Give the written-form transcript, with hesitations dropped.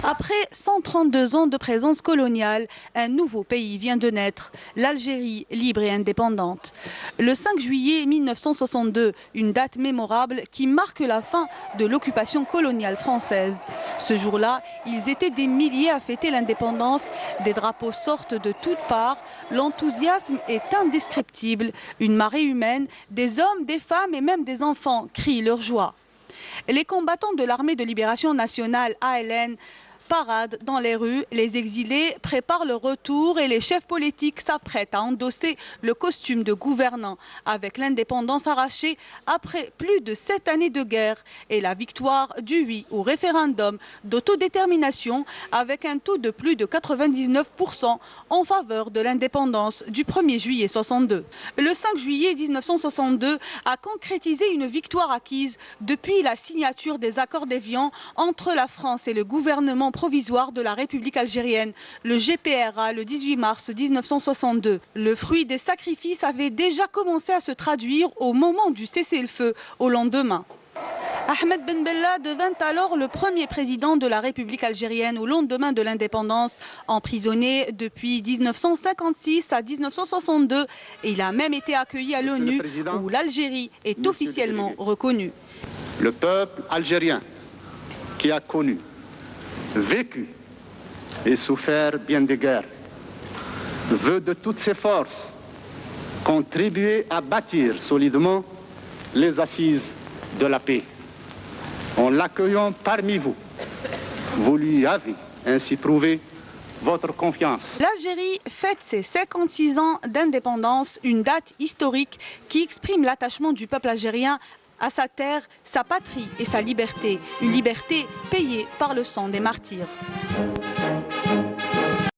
Après 132 ans de présence coloniale, un nouveau pays vient de naître, l'Algérie libre et indépendante. Le 5 juillet 1962, une date mémorable qui marque la fin de l'occupation coloniale française. Ce jour-là, ils étaient des milliers à fêter l'indépendance, des drapeaux sortent de toutes parts, l'enthousiasme est indescriptible, une marée humaine, des hommes, des femmes et même des enfants crient leur joie. Les combattants de l'armée de libération nationale ALN paradent dans les rues, les exilés préparent leur retour et les chefs politiques s'apprêtent à endosser le costume de gouvernants avec l'indépendance arrachée après plus de 7 années de guerre et la victoire du oui au référendum d'autodétermination avec un taux de plus de 99% en faveur de l'indépendance du 1er juillet 62. Le 5 juillet 1962 a concrétisé une victoire acquise depuis la signature des accords d'Évian entre la France et le gouvernement provisoire de la République algérienne, le GPRA, le 18 mars 1962. Le fruit des sacrifices avait déjà commencé à se traduire au moment du cessez-le-feu au lendemain. Ahmed Ben Bella devint alors le premier président de la République algérienne au lendemain de l'indépendance, emprisonné depuis 1956 à 1962. Et il a même été accueilli à l'ONU où l'Algérie est officiellement reconnue. Le peuple algérien qui a connu, vécu et souffert bien des guerres veut de toutes ses forces contribuer à bâtir solidement les assises de la paix. En l'accueillant parmi vous, vous lui avez ainsi prouvé votre confiance. L'Algérie fête ses 56 ans d'indépendance, une date historique qui exprime l'attachement du peuple algérien à sa terre, sa patrie et sa liberté. Une liberté payée par le sang des martyrs.